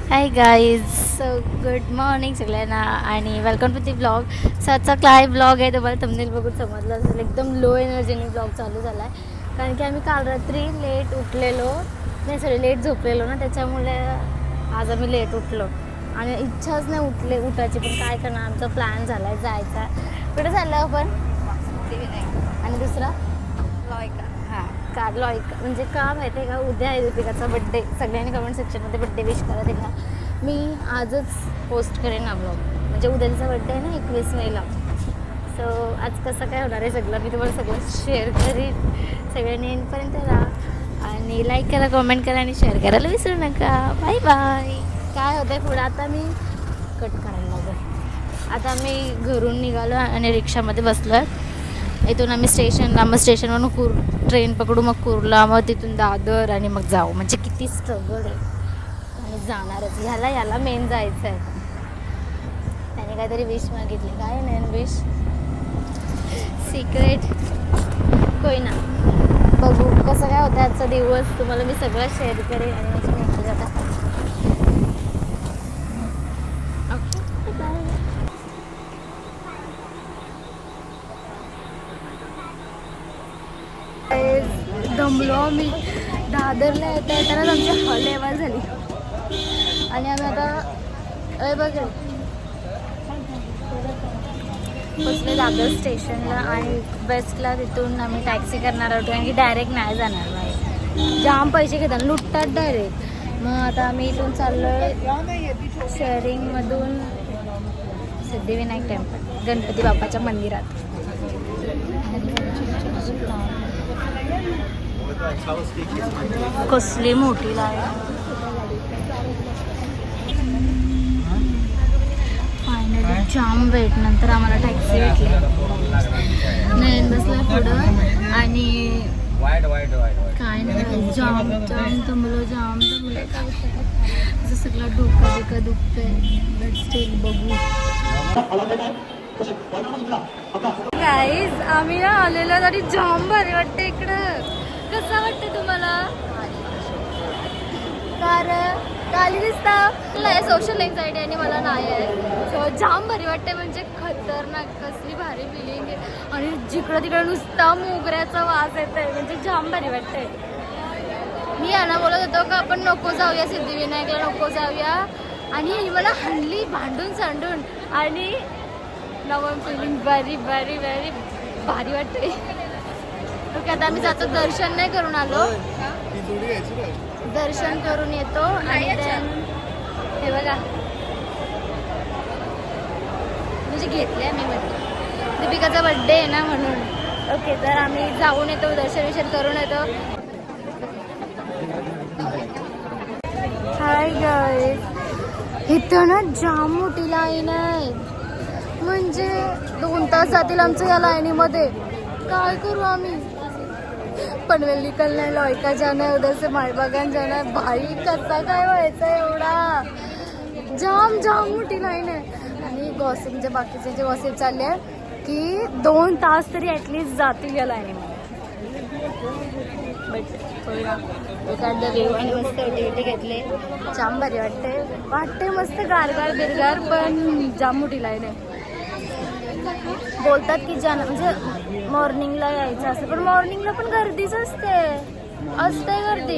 हाय guys. So good morning सगळ्यांना आणि welcome to the blog. So आजचा काय ब्लॉग आहे तुम्हाला थंबनेल बघून समजलं असेल. एकदम लो एनर्जीने ब्लॉग चालू झाला आहे कारण की आम्ही काल रात्री लेट उठलेलो, नाही सॉरी लेट झोपलेलो ना, त्याच्यामुळे आज आम्ही लेट उठलो आणि इच्छाच नाही उठायची. पण काय करणार, आमचा प्लॅन झाला आहे जायचा. कुठे चाललं आपण? आणि दुसरा लॉयका. हां का लॉयका म्हणजे का माहिती आहे का, उद्या आहे दीपिकाचा बड्डे. सगळ्यांनी कमेंट सेक्शनमध्ये बड्डे विश करा तिला. मी आजच पोस्ट करेन ना ब्लॉग, म्हणजे उद्या तिचा बड्डे आहे ना 21 मेला. सो आज कसं काय होणार आहे सगळं मी तुम्हाला सगळं शेअर करीन. सगळ्यांनी एंडपर्यंत राहा आणि लाईक करा, कमेंट करा आणि शेअर करायला विसरू नका. Bye bye. काय होतं आहे पुढं, आता मी कट करायला लागेल. आता मी घरून निघालो आणि रिक्षामध्ये बसलो आहे. इथून आम्ही स्टेशनला, मग स्टेशनवरून ट्रेन पकडू, मग कुर्ला, मग तिथून दादर आणि मग जाऊ. म्हणजे किती स्ट्रगल आहे आणि जाणारच. याला मेन जायचं आहे. त्याने काहीतरी विश मागितली. काय नाही विश, सिक्रेट कोई ना. बघू कसं काय होतं आजचा दिवस. तुम्हाला मी सगळं शेअर करेन आणि माझी मेहनत जाता. दमलो मी. दादरला येता येतानाच आमची हॉलेवाल झाली आणि आम्ही आता बघेल बसले दादर स्टेशनला आणि बेस्टला. तिथून आम्ही टॅक्सी करणार आहोत कारण की डायरेक्ट नाही जाणार नाही, जाम पैसे घेतात, लुटतात डायरेक्ट. मग आता आम्ही इथून चाललो आहे शेअरिंगमधून सिद्धिविनायक टेम्पल, गणपती बाप्पाच्या मंदिरात. कसली मोठी लाईन. फायनली जाम वेट नंतर आम्हाला टॅक्सी भेटली. नाही बसला पुढं आणि काय नाही, जाम थांबलो. असं सगळं डोकं दुखतंय. बट स्टील बघू. गाईज आम्ही ना आलेलो तरी जाम भारी वाटते इकडं. कसं वाटतं तुम्हाला? कारण काली दिसता सोशल एन्झायटी आणि मला नाही आहे. सो जाम भारी वाटते, म्हणजे खतरनाक कसली भारी फिलिंग आहे. आणि जिकडं तिकडं नुसता मोगऱ्याचा वास येत आहे, म्हणजे जाम भारी वाटते. मी यांना बोलत होतो का आपण नको जाऊया सिद्धिविनायकला, नको जाऊया. आणि मला हल्ली भांडून सांडून आणि नाव I am feeling very very very भारी वाटते. ओके आता आम्ही जातो, दर्शन नाही करून आलो, दर्शन करून येतो. आणि हे बघा म्हणजे घेतले मी, म्हटलं दीपिकाचा बड्डे आहे ना म्हणून. ओके तर आम्ही जाऊन येतो, दर्शन करून येतो. हाय गाईज, इथं ना जाम मोठी लाईन आहे, म्हणजे 2 तास जातील आमचं या लाईनीमध्ये. काय करू आम्ही? पनवेल निकलना है, लॉयका जाना है, उधर से माळबागान जाना है. भाई कसा काय व्हायचा एवढा? जाम जाम मोठी लाईन आहे. आणि गॉसिप म्हणजे बाकीचे जे गॉसिप चालले आहे की 2 तास तरी ॲटलिस्ट जातील या लाईनीमध्ये. बट एखादा व्ह्यू आणि मस्त ओटी घेतले, जाम भारी वाटते मस्त गारगार बिरगार. पण जाम मोठी लाईन आहे. बोलतात की म्हणजे मॉर्निंगला यायचं असतं, पण मॉर्निंगला पण गर्दीच असते गर्दी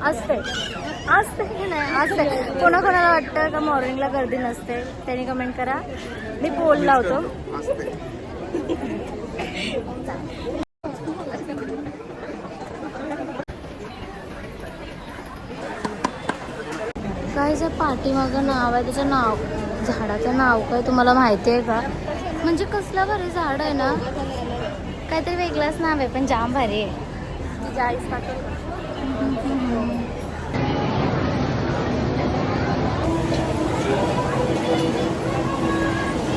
असते की नाही असते. कोणाकोणाला वाटतं का मॉर्निंगला गर्दी नसते त्यांनी कमेंट करा, मी पोल लावतो. काय जे पाठीमागं नाव आहे, त्याचं नाव, झाडाचं नाव काय तुम्हाला माहिती आहे का? म्हणजे कसलं भारी झाड आहे ना, काहीतरी वेगळंच नाव आहे पण जाम भारी आहे.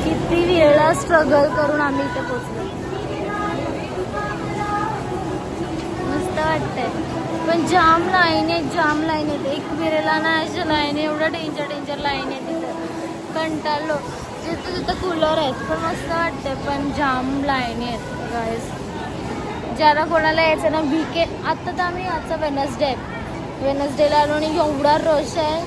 किती वेळा स्ट्रगल करून आम्ही इथे पोचलो. मस्त वाटतंय पण जाम लाईन आहेत. एक फिरायला नाही अशा लाईन, एवढं डेंजर लाईन आहे तिथं. कंटाळलो. जिथं कूलर आहेत पण मस्त वाटते, पण जाम लाईनी आहेत गाईस. ज्याला कोणाला यायचं ना वीकेंड, आत्ता तर आम्ही आजचा वेनसडे आलो आणि एवढा रश आहे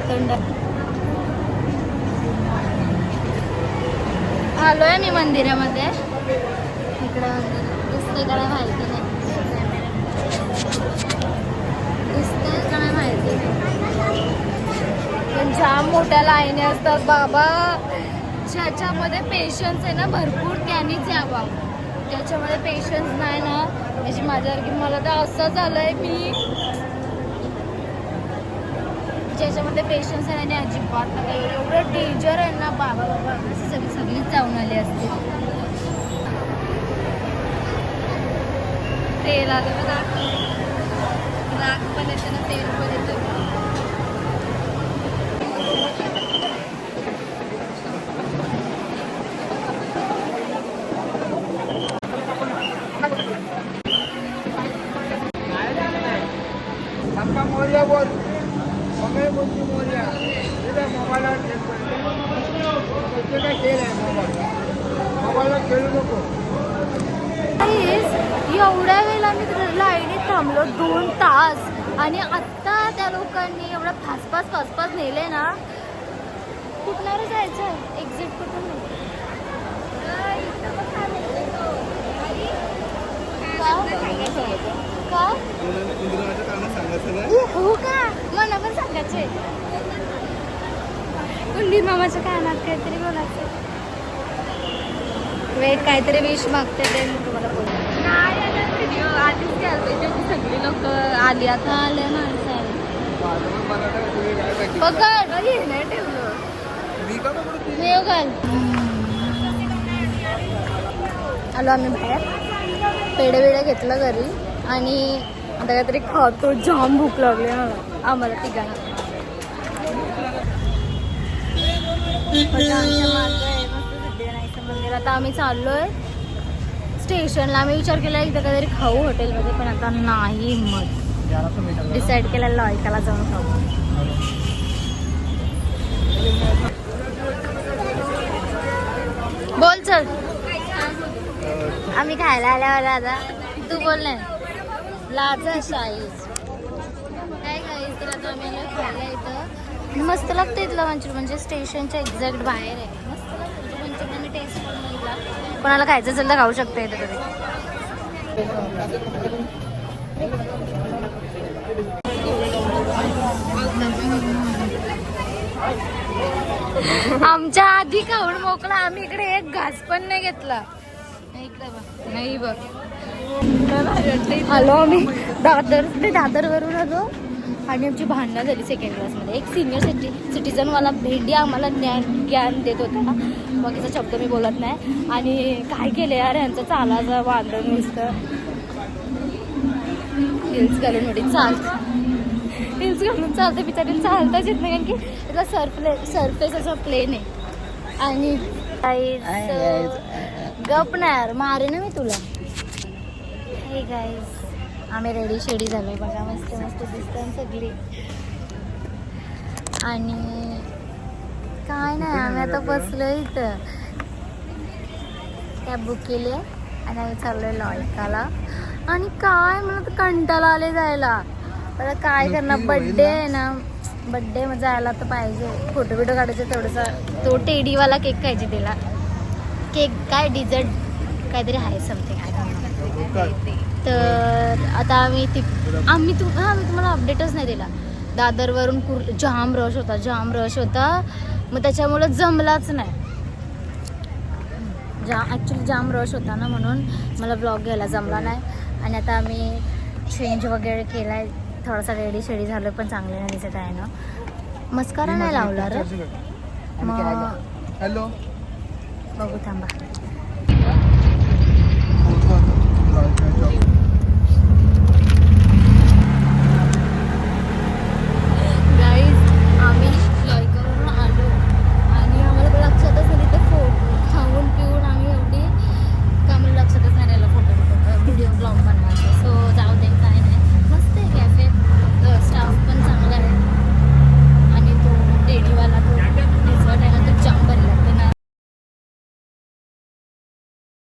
तोंड आलोय मी मंदिरामध्ये. इकडे दिसते का नाही माहिती नाही, दिसते का नाही माहिती, पण जाम मोठ्या लाईनी असतात बाबा. ज्याच्यामध्ये पेशन्स आहे ना भरपूर त्यांनीच यावं. ज्याच्यामध्ये पेशन्स नाही ना, म्हणजे माझ्यासारखी मला तर असं झालंय, मी ज्याच्यामध्ये पेशन्स आहे आणि अजिबात नाही, एवढं डेंजर आहे ना बाबा बाबा. असं सगळीच जाऊन आली असते. तेल आलं बघा, राग पण येते ना, तेल पण येतं. एवढ्या वेळेला मी लाईनीत थांबलो 2 तास, आणि आत्ता त्या लोकांनी एवढा फासपास नेले ना. कुठणार जायचं एक्झिट कुठून? का हो का, मला पण सांगायचे. कुंडी मामाच्या कानात काहीतरी बोलायचं. वेट, काहीतरी विश मागते ते मी तुम्हाला बोलते. व्हिडिओ आधीच घ्यायला सगळी लोक आली, आता आले माणसं. पकड नाही ठेवलं मी घाल. आलो आम्ही बाहेर, पेढे घेतलं घरी, आणि आता काहीतरी खातो. जाम भूक लागली मला, आम्हाला तिघांना. आमच्या मागं आहे मस्त सिद्धिविनायक मंदिर. आता आम्ही चाललोय स्टेशनला. आम्ही विचार केला एकदा काहीतरी खाऊ हॉटेलमध्ये, पण आता नाही हिंमत. डिसाईड केलं लॉयकाला जाऊन खाऊ. बोल चल. आम्ही खायला आल्यावर आता तू बोल नाही लाजा शाहीज काय गाईज. तर आता आम्ही खायला इथं मस्त लागतं इथलं मंचुरियन, म्हणजे स्टेशनच्या एक्झॅक्ट बाहेर आहे. मस्त लागतं मंचुरियन, टेस्ट करून बघितला. कोणाला खायचं असेल तर खाऊ शकते इथं कधी. आमच्या आधी खाऊन मोकळा, आम्ही इकडे एक घास पण नाही घेतला. नाही बघ, आलो आम्ही दादरवरून आलो, आणि आमची भांडणं झाली सेकंड क्लासमध्ये. एक सिनियर सिटीजनवाला भेंडी आम्हाला ज्ञान देत होता, बाकीचा शब्द मी बोलत नाही. आणि काय केलं यार यांचं चालायचं वांदण नुसतं. हिल्स घालून हिल्स घालून चालतं, बिचारी चालताच येत नाही, कारण की त्याला सरफेस असा प्लेन आहे. आणि गप नाही यार, मारे ना मी तुला. हे गाईज आम्ही रेडी शेडी झालोय बघा, मस्त मस्त दिसतात सगळी. आणि काय नाही, आम्ही आता बसलो इथं, कॅब बुक केली आहे आणि आम्ही चाललोय लॉयकाला. आणि काय मला तर कंटाळा आले जायला. आता काय करणार, बड्डे आहे ना, बड्डे मग जायला तर पाहिजे. फोटो बिटो काढायचे तेवढंसा. तो टेडीवाला केक खायचे तिला. केक काय डिझर्ट काहीतरी आहे समथिंग आहे. तर आता आम्ही तुम्हाला अपडेटच नाही दिला. दादरवरून जाम रश होता, मग त्याच्यामुळे जमलाच नाही. ॲक्च्युली जाम रश होता ना, म्हणून मला ब्लॉग घ्यायला जमला नाही. आणि आता आम्ही चेंज वगैरे केला आहे, थोडासा रेडी शेडी झालं, पण चांगले नाही दिसत आहे ना. मस्कारा नाही लावला रे. मग बघू थांबा.